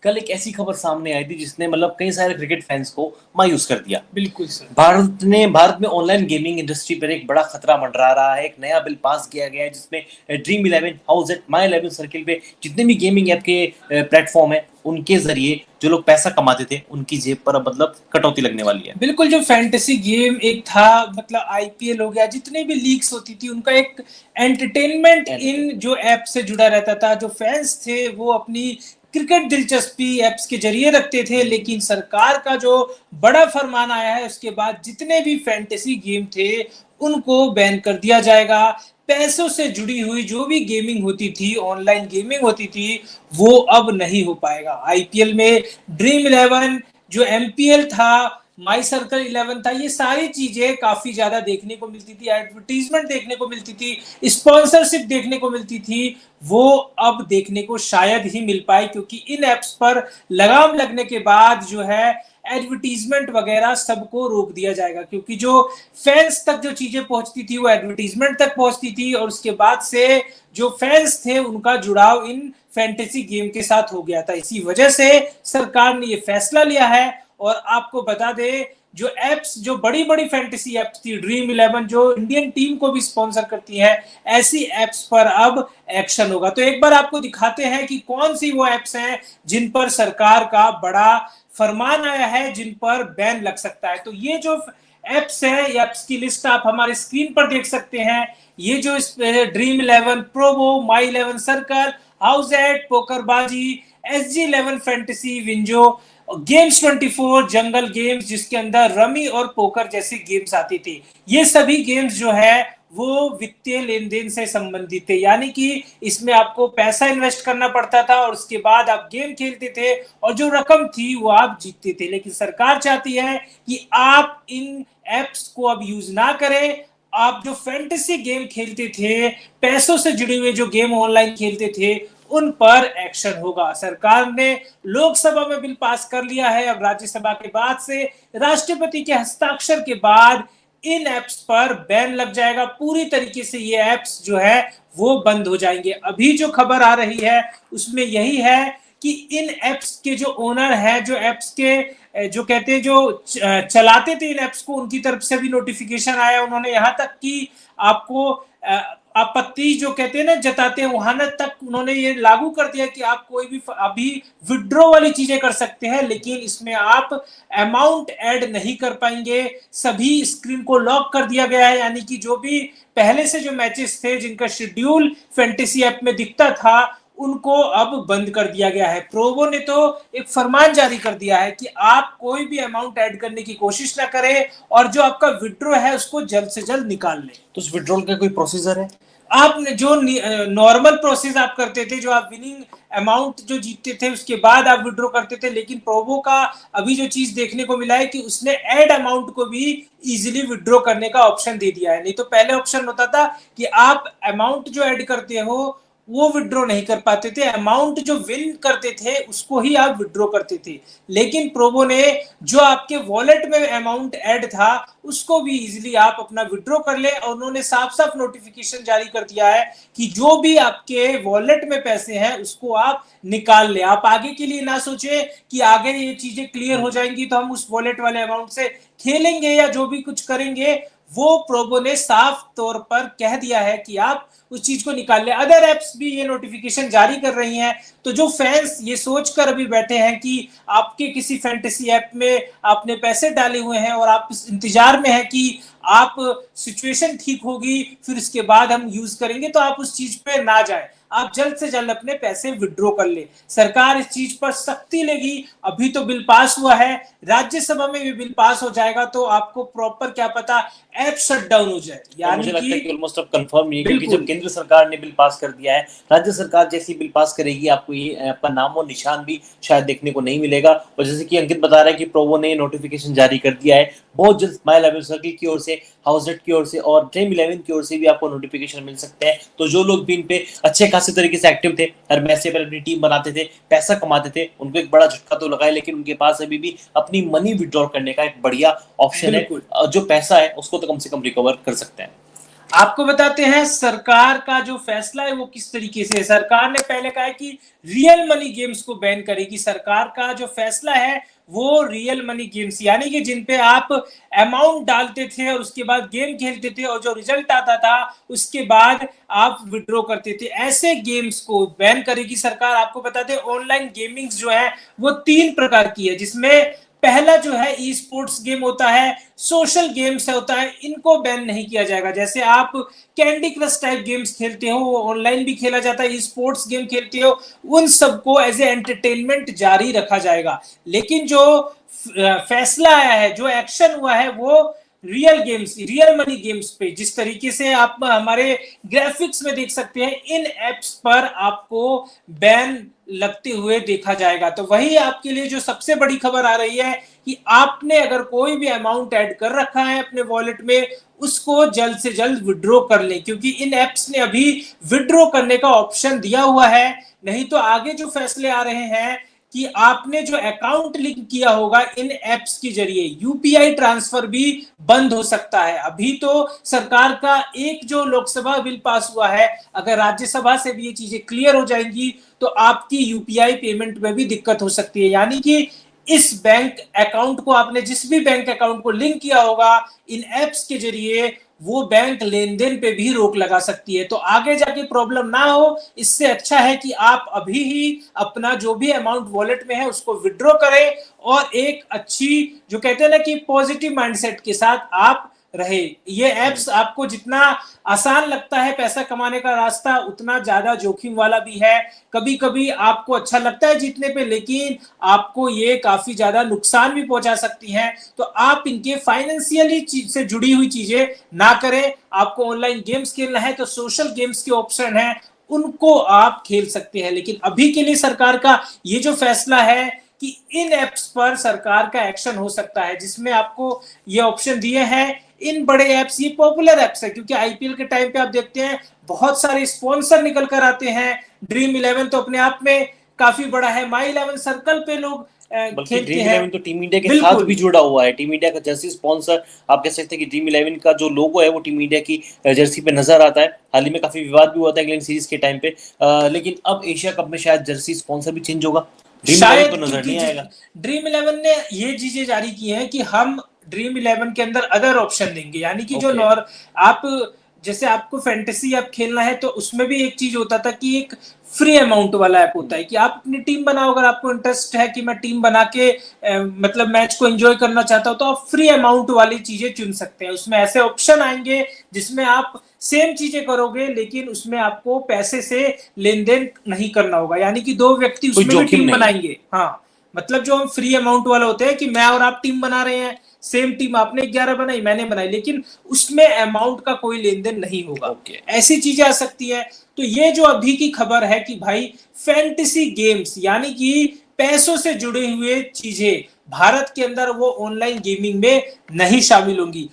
कल एक ऐसी खबर सामने आई थी जिसने मतलब कई सारे क्रिकेट फैंस को मायूस कर दिया। बिल्कुल सर। भारत में ऑनलाइन गेमिंग इंडस्ट्री पर एक बड़ा खतरा मंडरा रहा है। एक नया बिल पास किया गया है जिसमें dream eleven, house at, my eleven circle पे जितने भी गेमिंग ऐप के प्लेटफॉर्म है उनके जरिए जो लोग पैसा कमाते थे उनकी जेब पर अब मतलब कटौती लगने वाली है। बिल्कुल, जो फैंटेसी गेम एक था, मतलब आईपीएल हो गया, जितने भी लीग्स होती थी उनका एक एंटरटेनमेंट इन जो ऐप से जुड़ा रहता था। जो फैंस थे वो अपनी क्रिकेट दिलचस्पी ऐप्स के जरिए रखते थे, लेकिन सरकार का जो बड़ा फरमान आया है उसके बाद जितने भी फैंटेसी गेम थे उनको बैन कर दिया जाएगा। पैसों से जुड़ी हुई जो भी गेमिंग होती थी, ऑनलाइन गेमिंग होती थी, वो अब नहीं हो पाएगा। आईपीएल में ड्रीम इलेवन, जो एमपीएल था, माई सर्कल 11 था, ये सारी चीजें काफी ज्यादा देखने को मिलती थी, एडवर्टीजमेंट देखने को मिलती थी, स्पॉन्सरशिप देखने को मिलती थी। वो अब देखने को शायद ही मिल पाए, क्योंकि इन एप्स पर लगाम लगने के बाद जो है एडवर्टीजमेंट वगैरह सबको रोक दिया जाएगा, क्योंकि जो फैंस तक जो चीजें पहुंचती थी वो एडवर्टीजमेंट तक पहुंचती थी, और उसके बाद से जो फैंस थे उनका जुड़ाव इन फैंटेसी गेम के साथ हो गया था। इसी वजह से सरकार ने ये फैसला लिया है। और आपको बता दे, जो एप्स, जो बड़ी बड़ी फैंटेसी एप्स थी, ड्रीम इलेवन जो इंडियन टीम को भी स्पॉन्सर करती है, ऐसी एप्स पर अब एक्शन होगा। तो एक बार आपको दिखाते हैं कि कौन सी वो एप्स हैं जिन पर सरकार का बड़ा फरमान आया है, जिन पर बैन लग सकता है। तो ये जो एप्स है, एप्स की लिस्ट आप हमारे स्क्रीन पर देख सकते हैं। ये जो dream eleven, Probo, my eleven circle, house at, पोकरबाजी, SG11 fantasy, WinZO, games 24, jungle games जिसके अंदर रमी और पोकर जैसी गेम्स आती थी, ये सभी गेम्स जो है वो वित्तीय लेन देन से संबंधित थे। यानी कि इसमें आपको पैसा इन्वेस्ट करना पड़ता था और उसके बाद आप गेम खेलते थे, और जो रकम थी वो आप जीतते थे। लेकिन सरकार चाहती है कि आप इन एप्स को अब यूज ना करें। आप जो फैंटेसी गेम खेलते थे, पैसों से जुड़े हुए जो गेम ऑनलाइन खेलते थे, उन पर एक्शन होगा। सरकार ने लोकसभा में बिल पास कर लिया है। अब राज्यसभा के बाद से राष्ट्रपति के हस्ताक्षर के बाद इन एप्स पर बैन लग जाएगा। पूरी तरीके से ये एप्स जो है वो बंद हो जाएंगे। अभी जो खबर आ रही है उसमें यही है कि इन एप्स के जो ओनर है, जो एप्स के जो कहते हैं, जो चलाते थे इन एप्स को, उनकी तरफ से भी नोटिफिकेशन आया। उन्होंने यहां तक कि आपको आपत्ति जो कहते हैं ना, जताते हैं, वहां तक उन्होंने ये लागू कर दिया कि आप कोई भी अभी विड्रॉ वाली चीजें कर सकते हैं, लेकिन इसमें आप अमाउंट ऐड नहीं कर पाएंगे। सभी स्क्रीन को लॉक कर दिया गया है। यानी कि जो भी पहले से जो मैचेस थे जिनका शेड्यूल फैंटेसी ऐप में दिखता था, उनको अब बंद कर दिया गया है। प्रोबो ने तो एक फरमान जारी कर दिया है कि आप कोई भी अमाउंट ऐड करने की कोशिश ना करें, और जो आपका विड्रॉ है उसको जल्द से जल्द निकाल लें। तो उस विड्रॉल का कोई प्रोसीजर है? आप जो नॉर्मल प्रोसेस आप करते थे, जो आप विनिंग अमाउंट जो जीतते थे उसके बाद आप विड्रॉ करते थे, लेकिन प्रोबो का अभी जो चीज देखने को मिला है कि उसने ऐड अमाउंट को भी इजीली विड्रॉ करने का ऑप्शन दे दिया है। नहीं तो पहले ऑप्शन होता था कि आप अमाउंट जो ऐड करते हो वो विड्रॉ नहीं कर पाते थे, अमाउंट जो विन करते थे उसको ही आप विड्रॉ करते थे। लेकिन प्रोबो ने जो आपके वॉलेट में अमाउंट ऐड था उसको भी इजीली आप अपना विड्रॉ कर ले, और उन्होंने साफ साफ नोटिफिकेशन जारी कर दिया है कि जो भी आपके वॉलेट में पैसे हैं उसको आप निकाल ले। आप आगे के लिए ना सोचे कि आगे ये चीजें क्लियर हो जाएंगी तो हम उस वॉलेट वाले अमाउंट से खेलेंगे या जो भी कुछ करेंगे। वो प्रोबो ने साफ तौर पर कह दिया है कि आप उस चीज को निकाल ले। अदर एप्स भी ये नोटिफिकेशन जारी कर रही हैं। तो जो फैंस ये सोचकर अभी बैठे हैं कि आपके किसी फैंटेसी ऐप में आपने पैसे डाले हुए हैं और आप इस इंतजार में हैं कि आप सिचुएशन ठीक होगी फिर उसके बाद हम यूज करेंगे, तो आप उस चीज पे ना जाएं। आप जल्द से जल्द अपने पैसे विड्रॉ कर ले। सरकार इस चीज पर सख्ती लेगी। अभी तो बिल पास हुआ है, राज्यसभा में भी बिल पास हो जाएगा तो आपको प्रॉपर क्या पता ऐप शट डाउन हो जाए। यानी मुझे लगता है कि ऑलमोस्ट अब कंफर्म नहीं है, क्योंकि जब केंद्र सरकार ने बिल पास कर दिया है, राज्य सरकार जैसी बिल पास करेगी आपको ये आपका नाम और निशान भी शायद देखने को नहीं मिलेगा। और जैसे कि अंकित बता रहा है कि प्रोबो ने नोटिफिकेशन जारी कर दिया है, बहुत जल्द माई इलेवन सर्किल की ओर से, हाउस एट की ओर से और ड्रीम इलेवन की ओर से भी आपको नोटिफिकेशन मिल सकते हैं। तो जो लोग भी इन पे अच्छे खासे तरीके से एक्टिव थे, हर मैच से पहले अपनी टीम बनाते थे, पैसा कमाते थे, उनको एक बड़ा झटका तो लगा है, लेकिन उनके पास अभी भी अपनी मनी विड्रॉल करने का एक बढ़िया ऑप्शन है। जो पैसा है उसको तो कम से कम रिकवर कर सकते हैं। आपको बताते हैं सरकार का जो फैसला है वो किस तरीके से है। सरकार ने पहले कहा है कि रियल मनी गेम्स को बैन करेगी। सरकार का जो फैसला है वो रियल मनी गेम्स यानी कि जिन पे आप अमाउंट डालते थे और उसके बाद गेम खेलते थे और जो रिजल्ट आता था उसके बाद आप विड्रॉ करते थे, ऐसे गेम्स को बैन करेगी सरकार। आपको बताते हैं ऑनलाइन गेमिंग जो है वो 3 प्रकार की है, जिसमें पहला जो है ई स्पोर्ट्स गेम होता है, सोशल गेम्स होता है, इनको बैन नहीं किया जाएगा। जैसे आप कैंडी क्रश टाइप गेम्स खेलते हो वो ऑनलाइन भी खेला जाता है, ई स्पोर्ट्स गेम खेलते हो उन सबको एज ए एंटरटेनमेंट जारी रखा जाएगा। लेकिन जो फैसला आया है, जो एक्शन हुआ है वो real games, real money games पे, जिस तरीके से आप हमारे ग्राफिक्स में देख सकते हैं, इन एप्स पर आपको बैन लगते हुए देखा जाएगा। तो वही आपके लिए जो सबसे बड़ी खबर आ रही है कि आपने अगर कोई भी अमाउंट ऐड कर रखा है अपने वॉलेट में उसको जल्द से जल्द विड्रॉ कर लें, क्योंकि इन एप्स ने अभी विड्रॉ करने का ऑप्शन दिया हुआ है। नहीं तो आगे जो फैसले आ रहे हैं कि आपने जो अकाउंट लिंक किया होगा इन एप्स के जरिए यूपीआई ट्रांसफर भी बंद हो सकता है। अभी तो सरकार का एक जो लोकसभा बिल पास हुआ है, अगर राज्यसभा से भी ये चीजें क्लियर हो जाएंगी तो आपकी यूपीआई पेमेंट में भी दिक्कत हो सकती है। यानी कि इस बैंक अकाउंट को आपने जिस भी बैंक अकाउंट को लिंक किया होगा इन एप्स के जरिए वो बैंक लेन देन पे भी रोक लगा सकती है। तो आगे जाके प्रॉब्लम ना हो, इससे अच्छा है कि आप अभी ही अपना जो भी अमाउंट वॉलेट में है उसको विड्रॉ करें और एक अच्छी जो कहते हैं ना कि पॉजिटिव माइंडसेट के साथ आप रहे। ये एप्स आपको जितना आसान लगता है पैसा कमाने का रास्ता, उतना ज्यादा जोखिम वाला भी है। कभी कभी आपको अच्छा लगता है जीतने पे, लेकिन आपको ये काफी ज्यादा नुकसान भी पहुंचा सकती हैं। तो आप इनके फाइनेंशियली से जुड़ी हुई चीजें ना करें। आपको ऑनलाइन गेम्स खेलना है तो सोशल गेम्स के ऑप्शन है, उनको आप खेल सकते हैं। लेकिन अभी के लिए सरकार का ये जो फैसला है कि इन एप्स पर सरकार का एक्शन हो सकता है, जिसमें आपको ये ऑप्शन दिए हैं। इन बड़े एप्स, ये पॉपुलर एप्स है क्योंकि आईपीएल के टाइम पे आप देखते हैं बहुत सारे स्पॉन्सर निकल कर आते हैं। ड्रीम 11 तो अपने आप में काफी बड़ा है, माई 11 सर्कल पे लोग बल्कि खेलते ड्रीम हैं। 11 तो टीम इंडिया के साथ बिल्कुल भी जुड़ा हुआ है। टीम इंडिया का जर्सी स्पॉन्सर आप कह सकते हैं कि ड्रीम 11 का जो लोगो है वो टीम इंडिया की जर्सी पे नजर आता है। हाल ही में काफी विवाद भी हुआ था इंग्लैंड सीरीज के टाइम पे, लेकिन अब एशिया कप में शायद जर्सी स्पॉन्सर भी चेंज होगा। ड्रीम 11 शायद, तो नजर नहीं आएगा। ड्रीम 11 ने ये चीजें जारी की हैं कि हम ड्रीम 11 के अंदर अदर ऑप्शन देंगे, यानी कि जो ओके। आप जैसे आपको फैंटेसी ऐप खेलना है तो उसमें भी एक चीज होता था कि एक फ्री अमाउंट वाला ऐप होता है कि आप अपनी टीम बनाओ। अगर आपको इंटरेस्ट है कि मैं टीम बना के मतलब मैच को एंजॉय करना चाहता हूं तो आप फ्री अमाउंट वाली चीजें चुन सकते हैं। उसमें ऐसे ऑप्शन आएंगे जिसमें आप सेम चीजें करोगे लेकिन उसमें आपको पैसे से लेन देन नहीं करना होगा, यानी कि 2 व्यक्ति कोई उसमें भी जोखिम टीम नहीं। बनाएंगे। हाँ, मतलब जो हम फ्री अमाउंट वाला होते हैं कि मैं और आप टीम बना रहे हैं, सेम टीम आपने 11 बनाई मैंने बनाई, लेकिन उसमें अमाउंट का कोई लेन देन नहीं होगा। ओके। ऐसी चीजें आ सकती है। तो ये जो अभी की खबर है कि भाई फैंटेसी गेम्स यानी कि पैसों से जुड़े हुए चीजें भारत के अंदर वो ऑनलाइन गेमिंग में नहीं शामिल होंगी।